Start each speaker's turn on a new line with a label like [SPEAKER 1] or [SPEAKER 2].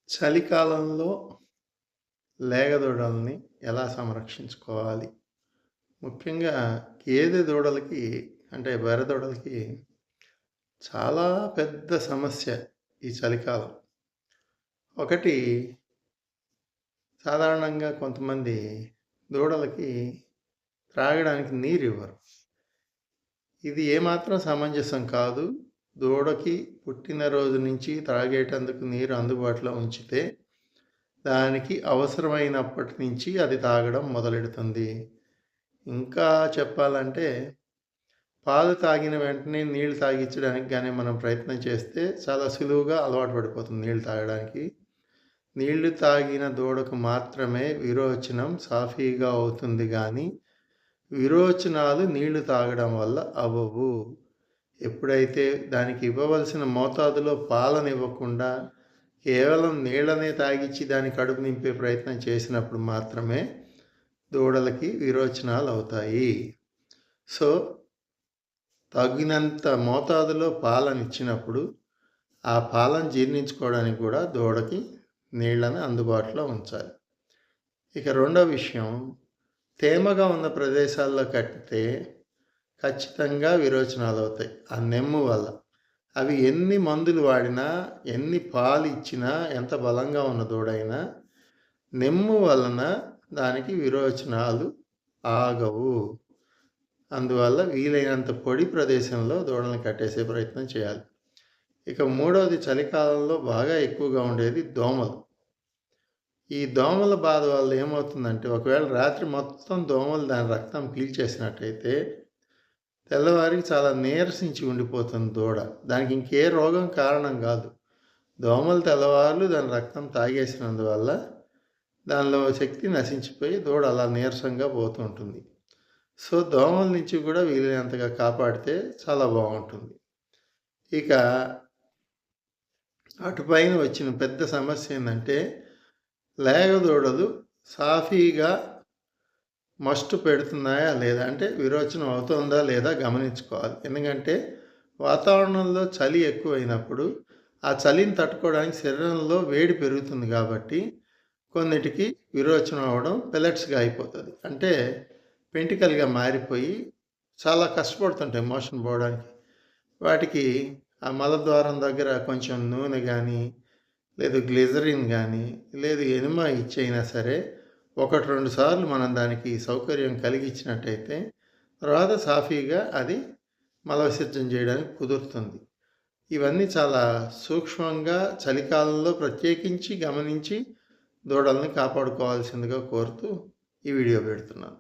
[SPEAKER 1] చలికాలంలో లేగదూడల్ని ఎలా సంరక్షించుకోవాలి? ముఖ్యంగా గేదె దూడలకి అంటే బర్రె దూడలకి చాలా పెద్ద సమస్య ఈ చలికాలం. ఒకటి సాధారణంగా కొంతమంది దూడలకి త్రాగడానికి నీరివ్వరు. ఇది ఏమాత్రం సమంజసం కాదు. దూడకి పుట్టినరోజు నుంచి త్రాగేటందుకు నీరు అందుబాటులో ఉంచితే దానికి అవసరమైనప్పటి నుంచి అది తాగడం మొదలెడుతుంది. ఇంకా చెప్పాలంటే పాలు తాగిన వెంటనే నీళ్ళు తాగించడానికి గానీ మనం ప్రయత్నం చేస్తే చాలా సులువుగా అలవాటు పడిపోతుంది నీళ్ళు తాగడానికి. నీళ్లు తాగిన దూడకు మాత్రమే విరోచనం సాఫీగా అవుతుంది గానీ, విరోచనాలు నీళ్లు తాగడం వల్ల అవ్వవు. ఎప్పుడైతే దానికి ఇవ్వవలసిన మోతాదులో పాలనివ్వకుండా కేవలం నీళ్ళనే తాగిచ్చి దాని కడుపు నింపే ప్రయత్నం చేసినప్పుడు మాత్రమే దూడలకి విరోచనాలు అవుతాయి. సో, తగినంత మోతాదులో పాలనిచ్చినప్పుడు ఆ పాలను జీర్ణించుకోవడానికి కూడా దూడకి నీళ్ళని అందుబాటులో ఉంచాలి. ఇక రెండో విషయం, తేమగా ఉన్న ప్రదేశాల్లో కట్టితే ఖచ్చితంగా విరోచనాలు అవుతాయి ఆ నెమ్ము వల్ల. అవి ఎన్ని మందులు వాడినా, ఎన్ని పాలు ఇచ్చినా, ఎంత బలంగా ఉన్న దూడైనా నెమ్ము వలన దానికి విరోచనాలు ఆగవు. అందువల్ల వీలైనంత పొడి ప్రదేశంలో దూడలను కట్టేసే ప్రయత్నం చేయాలి. ఇక మూడవది, చలికాలంలో బాగా ఎక్కువగా ఉండేది దోమలు. ఈ దోమల బాధ వల్ల ఏమవుతుందంటే, ఒకవేళ రాత్రి మొత్తం దోమలు దాని రక్తం పీల్చేసినట్టయితే తెల్లవారికి చాలా నీరసించి ఉండిపోతుంది దూడ. దానికి ఇంకే రోగం కారణం కాదు. దోమలు తెల్లవార్లు దాని రక్తం తాగేసినందువల్ల దానిలో శక్తి నశించిపోయి దూడ అలా నీరసంగా పోతూ ఉంటుంది. సో, దోమల నుంచి కూడా వీలైనంతగా కాపాడితే చాలా బాగుంటుంది. ఇక అటుపైన వచ్చిన పెద్ద సమస్య ఏంటంటే, లేగదూడలు సాఫీగా మస్టు పెడుతున్నాయా లేదా, అంటే విరోచనం అవుతుందా లేదా గమనించుకోవాలి. ఎందుకంటే వాతావరణంలో చలి ఎక్కువైనప్పుడు ఆ చలిని తట్టుకోవడానికి శరీరంలో వేడి పెరుగుతుంది కాబట్టి కొన్నిటికి విరోచనం అవ్వడం పెల్లెట్స్గా అయిపోతుంది. అంటే పెంటికల్గా మారిపోయి చాలా కష్టపడుతుంటాయి మోషన్ పోవడానికి. వాటికి ఆ మలద్వారం దగ్గర కొంచెం నూనె కానీ, లేదు గ్లిజరిన్ కానీ, లేదు ఎనిమా ఇచ్చైనా సరే 1-2 సార్లు మనం దానికి సౌకర్యం కలిగించినట్టయితే తర్వాత సాఫీగా అది మల విసర్జన చేయడానికి కుదురుతుంది. ఇవన్నీ చాలా సూక్ష్మంగా చలికాలంలో ప్రత్యేకించి గమనించి దూడల్ని కాపాడుకోవాల్సిందిగా కోరుతూ ఈ వీడియో పెడుతున్నాను.